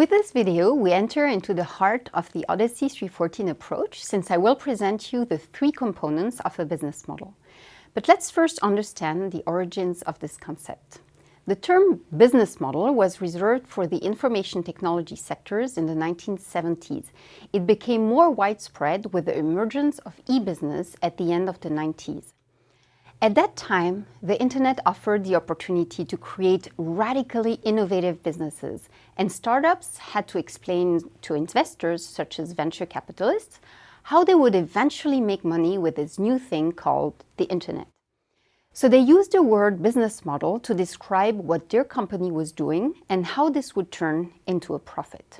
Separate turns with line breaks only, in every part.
With this video, we enter into the heart of the Odyssey 314 approach, since I will present you the three components of a business model. But let's first understand the origins of this concept. The term business model was reserved for the information technology sectors in the 1970s. It became more widespread with the emergence of e-business at the end of the 90s. At that time, the internet offered the opportunity to create radically innovative businesses, and startups had to explain to investors, such as venture capitalists, how they would eventually make money with this new thing called the internet. So they used the word business model to describe what their company was doing and how this would turn into a profit.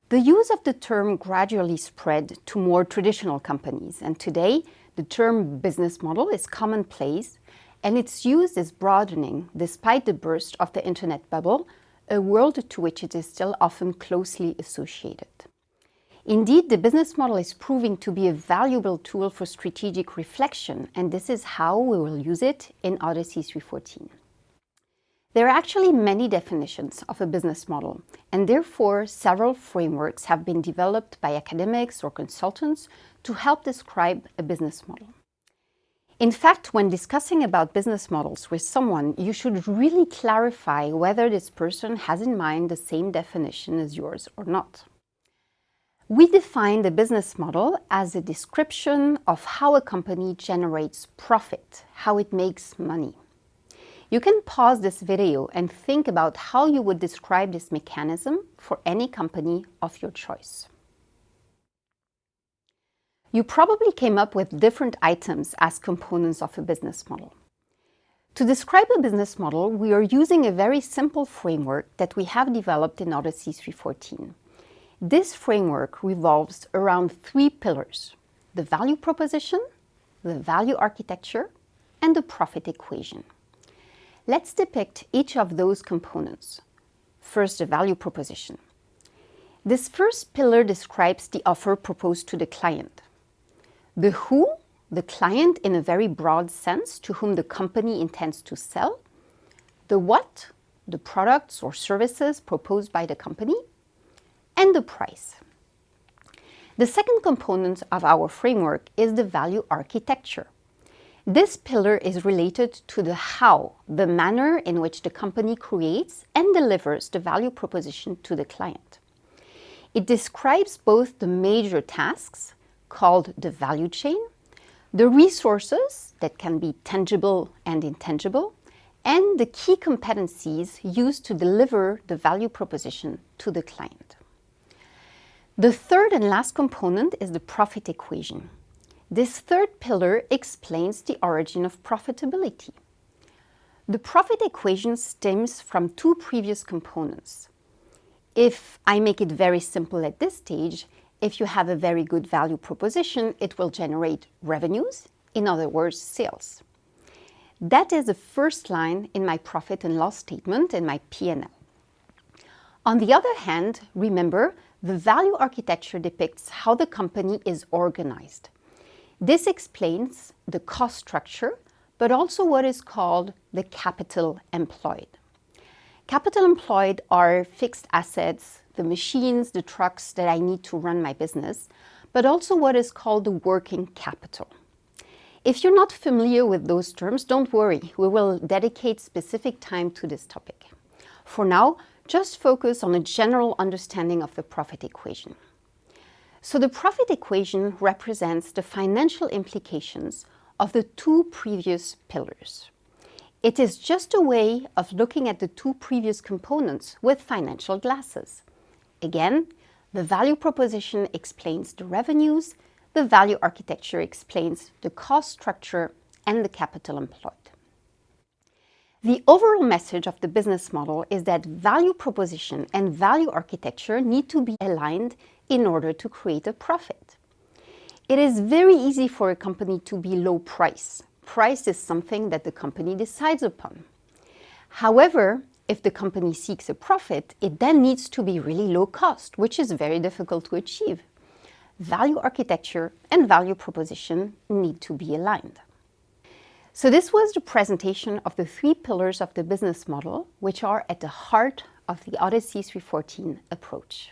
The use of the term gradually spread to more traditional companies, and today the term business model is commonplace, and its use is broadening despite the burst of the internet bubble, a world to which it is still often closely associated. Indeed, the business model is proving to be a valuable tool for strategic reflection, and this is how we will use it in Odyssey 314. There are actually many definitions of a business model, and therefore several frameworks have been developed by academics or consultants to help describe a business model. In fact, when discussing about business models with someone, you should really clarify whether this person has in mind the same definition as yours or not. We define the business model as a description of how a company generates profit, how it makes money. You can pause this video and think about how you would describe this mechanism for any company of your choice. You probably came up with different items as components of a business model. To describe a business model, we are using a very simple framework that we have developed in Odyssey 314. This framework revolves around three pillars: the value proposition, the value architecture, and the profit equation. Let's depict each of those components. First, the value proposition. This first pillar describes the offer proposed to the client. The who, the client in a very broad sense to whom the company intends to sell. The what, the products or services proposed by the company. And the price. The second component of our framework is the value architecture. This pillar is related to the how, the manner in which the company creates and delivers the value proposition to the client. It describes both the major tasks, called the value chain, the resources that can be tangible and intangible, and the key competencies used to deliver the value proposition to the client. The third and last component is the profit equation. This third pillar explains the origin of profitability. The profit equation stems from two previous components. If I make it very simple at this stage, if you have a very good value proposition, it will generate revenues, in other words, sales. That is the first line in my profit and loss statement in my P&L. On the other hand, remember, the value architecture depicts how the company is organized. This explains the cost structure, but also what is called the capital employed. Capital employed are fixed assets, the machines, the trucks that I need to run my business, but also what is called the working capital. If you're not familiar with those terms, don't worry, we will dedicate specific time to this topic. For now, just focus on a general understanding of the profit equation. So the profit equation represents the financial implications of the two previous pillars. It is just a way of looking at the two previous components with financial glasses. Again, the value proposition explains the revenues, the value architecture explains the cost structure and the capital employed. The overall message of the business model is that value proposition and value architecture need to be aligned in order to create a profit. It is very easy for a company to be low price. Price is something that the company decides upon. However, if the company seeks a profit, it then needs to be really low cost, which is very difficult to achieve. Value architecture and value proposition need to be aligned. So this was the presentation of the three pillars of the business model, which are at the heart of the Odyssey 314 approach.